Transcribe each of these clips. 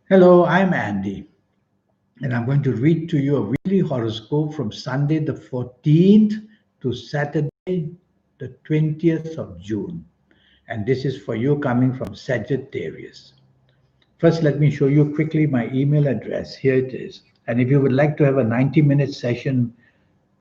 Hello, I'm Andy, and I'm going to read to you a weekly horoscope from Sunday the 14th to Saturday the 20th of June. And this is for you coming from Sagittarius. First, let me show you quickly my email address. Here it is. And if you would like to have a 90-minute session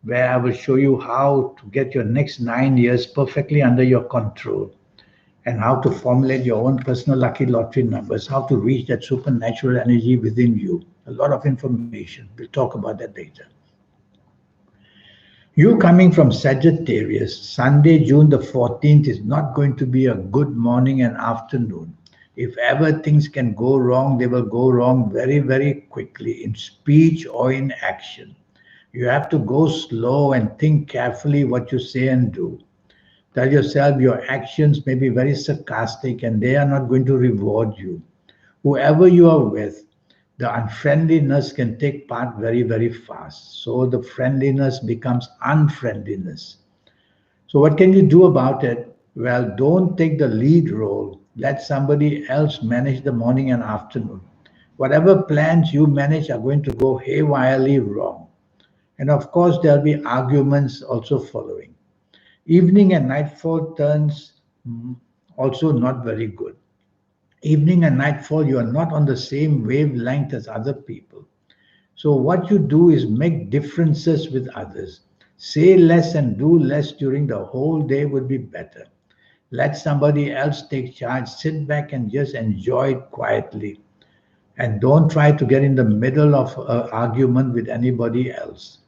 where I will show you how to get your next 9 years perfectly under your control, and how to formulate your own personal lucky lottery numbers, how to reach that supernatural energy within you. A lot of information. We'll talk about that later. You coming from Sagittarius, Sunday, June the 14th is not going to be a good morning and afternoon. If ever things can go wrong, they will go wrong very, very quickly in speech or in action. You have to go slow and think carefully what you say and do. Tell yourself your actions may be very sarcastic and they are not going to reward you. Whoever you are with, the unfriendliness can take part very, very fast. So the friendliness becomes unfriendliness. So, what can you do about it? Well, don't take the lead role. Let somebody else manage the morning and afternoon. Whatever plans you manage are going to go haywirely wrong. And of course, there'll be arguments also following. Evening and nightfall turns also not very good. Evening and nightfall, you are not on the same wavelength as other people. So, what you do is make differences with others. Say less and do less during the whole day would be better. Let somebody else take charge. Sit back and just enjoy it quietly. And don't try to get in the middle of an argument with anybody else.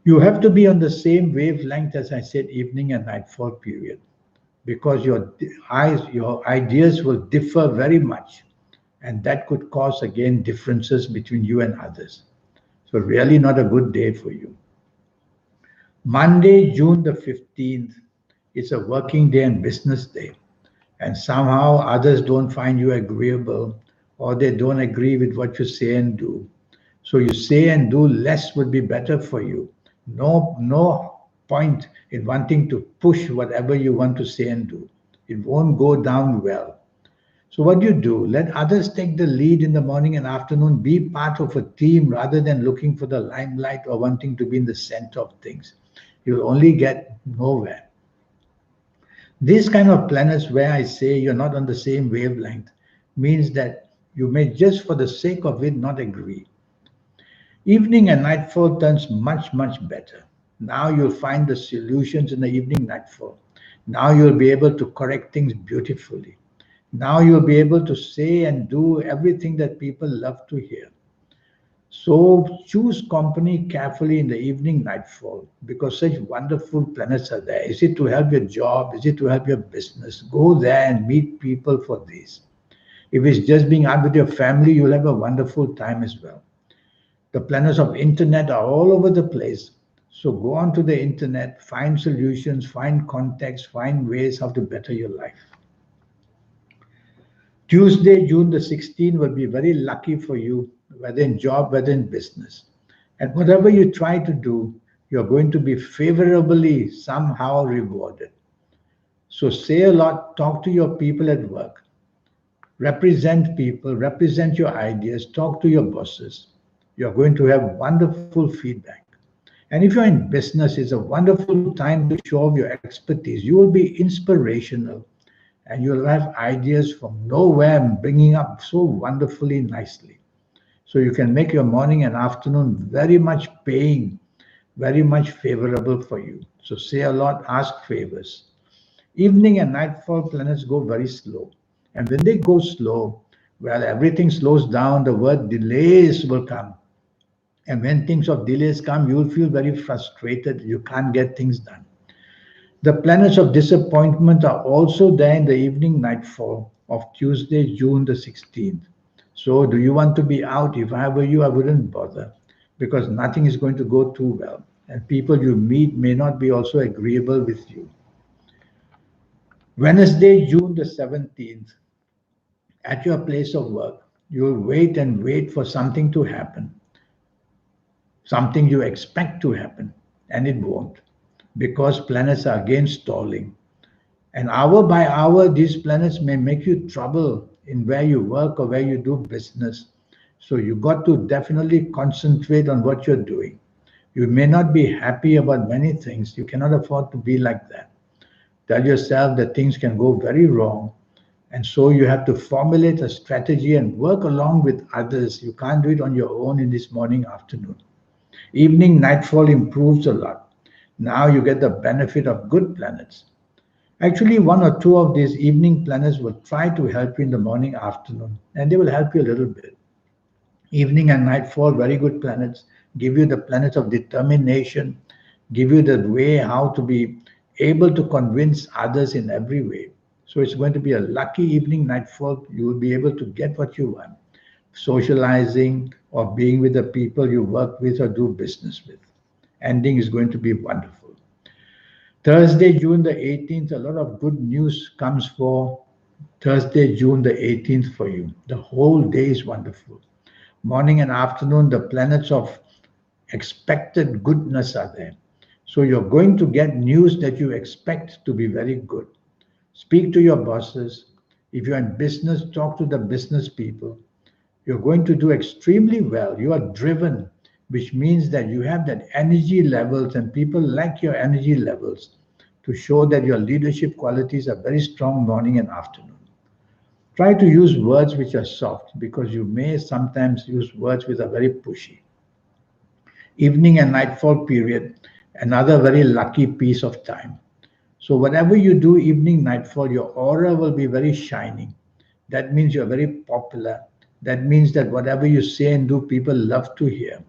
You have to be on the same wavelength as I said, evening and nightfall period, because your ideas will differ very much, and that could cause again differences between you and others. So really not a good day for you. Monday, June the 15th, is a working day and business day, and somehow others don't find you agreeable or they don't agree with what you say and do. So you say and do less would be better for you. No point in wanting to push whatever you want to say and do. It won't go down well. So what do you do? Let others take the lead in the morning and afternoon. Be part of a team rather than looking for the limelight or wanting to be in the center of things. You'll only get nowhere. These kind of planets where I say you're not on the same wavelength means that you may just for the sake of it not agree. Evening and nightfall turns much, much better. Now you'll find the solutions in the evening nightfall. Now you'll be able to correct things beautifully. Now you'll be able to say and do everything that people love to hear. So choose company carefully in the evening nightfall because such wonderful planets are there. Is it to help your job? Is it to help your business? Go there and meet people for this. If it's just being out with your family, you'll have a wonderful time as well. The planets of internet are all over the place. So go onto the internet, find solutions, find contacts, find ways how to better your life. Tuesday, June the 16th will be very lucky for you, whether in job, whether in business. And whatever you try to do, you're going to be favorably somehow rewarded. So say a lot, talk to your people at work, represent people, represent your ideas, talk to your bosses. You're going to have wonderful feedback. And if you're in business, it's a wonderful time to show off your expertise. You will be inspirational and you'll have ideas from nowhere and bringing up so wonderfully nicely. So you can make your morning and afternoon very much paying, very much favorable for you. So say a lot, ask favors. Evening and nightfall planets go very slow. And when they go slow, well, everything slows down, the word delays will come. And when things of delays come, you will feel very frustrated. You can't get things done. The planets of disappointment are also there in the evening nightfall of Tuesday, June the 16th. So, do you want to be out? If I were you, I wouldn't bother because nothing is going to go too well. And people you meet may not be also agreeable with you. Wednesday, June the 17th, at your place of work, you will wait and wait for something to happen, something you expect to happen, and it won't because planets are again stalling. And hour by hour, these planets may make you trouble in where you work or where you do business. So you got to definitely concentrate on what you're doing. You may not be happy about many things. You cannot afford to be like that. Tell yourself that things can go very wrong. And so you have to formulate a strategy and work along with others. You can't do it on your own in this morning, afternoon. Evening nightfall improves a lot. Now you get the benefit of good planets. Actually, one or two of these evening planets will try to help you in the morning, afternoon, and they will help you a little bit. Evening and nightfall, very good planets, give you the planets of determination, give you the way how to be able to convince others in every way. So it's going to be a lucky evening, nightfall. You will be able to get what you want. Socializing or being with the people you work with or do business with. Ending is going to be wonderful. Thursday, June the 18th, a lot of good news comes for Thursday, June the 18th for you. The whole day is wonderful. Morning and afternoon, the planets of expected goodness are there. So you're going to get news that you expect to be very good. Speak to your bosses. If you're in business, talk to the business people. You're going to do extremely well. You are driven, which means that you have that energy levels, and people like your energy levels to show that your leadership qualities are very strong morning and afternoon. Try to use words which are soft because you may sometimes use words which are very pushy. Evening and nightfall period, another very lucky piece of time. So, whatever you do, evening, nightfall, your aura will be very shining. That means you're very popular. That means that whatever you say and do, people love to hear.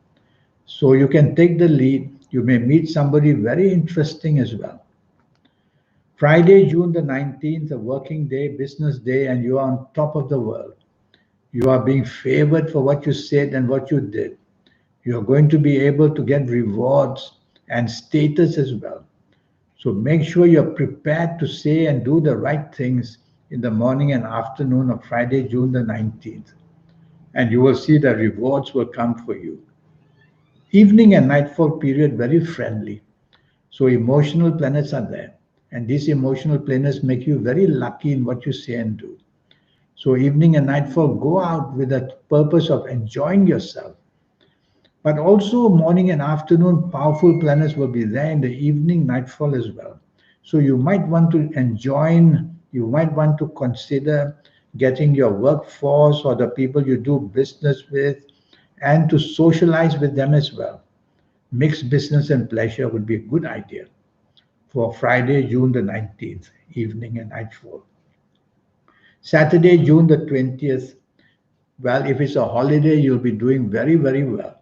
So, you can take the lead. You may meet somebody very interesting as well. Friday, June the 19th, a working day, business day, and you are on top of the world. You are being favored for what you said and what you did. You are going to be able to get rewards and status as well. So make sure you're prepared to say and do the right things in the morning and afternoon of Friday, June the 19th. And you will see that rewards will come for you. Evening and nightfall period, very friendly. So emotional planets are there. And these emotional planets make you very lucky in what you say and do. So evening and nightfall, go out with the purpose of enjoying yourself. But also morning and afternoon, powerful planets will be there in the evening, nightfall as well. So you might want to enjoin, you might want to consider getting your workforce or the people you do business with and to socialize with them as well. Mixed business and pleasure would be a good idea for Friday, June the 19th, evening and nightfall. Saturday, June the 20th, well, if it's a holiday, you'll be doing very, very well.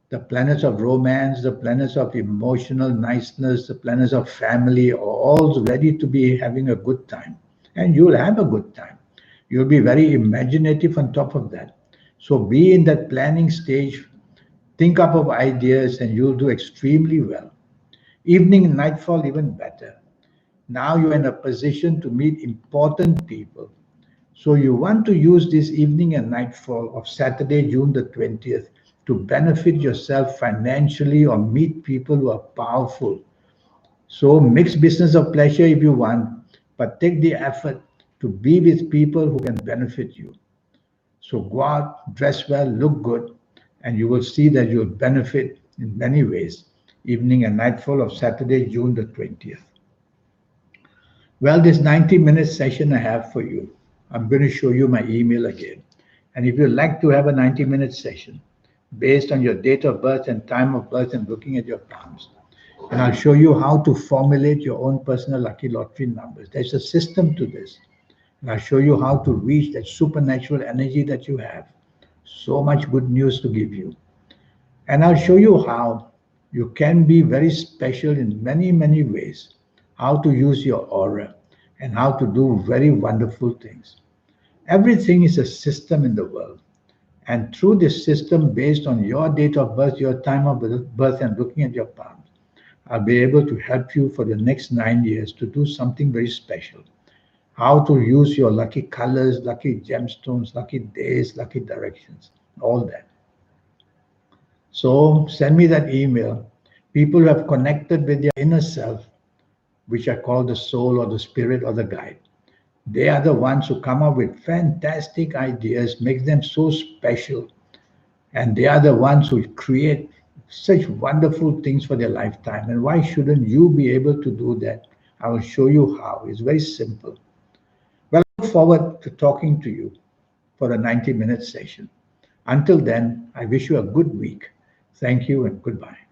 The planets of romance, the planets of emotional niceness, the planets of family are all ready to be having a good time. And you'll have a good time. You'll be very imaginative on top of that. So be in that planning stage, think up of ideas, and you'll do extremely well. Evening and nightfall, even better. Now you're in a position to meet important people. So you want to use this evening and nightfall of Saturday, June the 20th, to benefit yourself financially or meet people who are powerful. So mix business of pleasure if you want, but take the effort to be with people who can benefit you. So go out, dress well, look good, and you will see that you'll benefit in many ways. Evening and nightfall of Saturday, June the 20th. Well, this 90-minute session I have for you, I'm going to show you my email again. And if you'd like to have a 90-minute session based on your date of birth and time of birth and looking at your palms, and I'll show you how to formulate your own personal lucky lottery numbers. There's a system to this. And I'll show you how to reach that supernatural energy that you have. So much good news to give you. And I'll show you how you can be very special in many, many ways, how to use your aura, and how to do very wonderful things. Everything is a system in the world. And through this system, based on your date of birth, your time of birth, and looking at your palms, I'll be able to help you for the next 9 years to do something very special. How to use your lucky colors, lucky gemstones, lucky days, lucky directions, all that. So send me that email. People who have connected with their inner self, which I call the soul or the spirit or the guide. They are the ones who come up with fantastic ideas, makes them so special, and they are the ones who create such wonderful things for their lifetime. And why shouldn't you be able to do that? I will show you how. It's very simple. Well, I look forward to talking to you for a 90-minute session. Until then, I wish you a good week. Thank you and goodbye.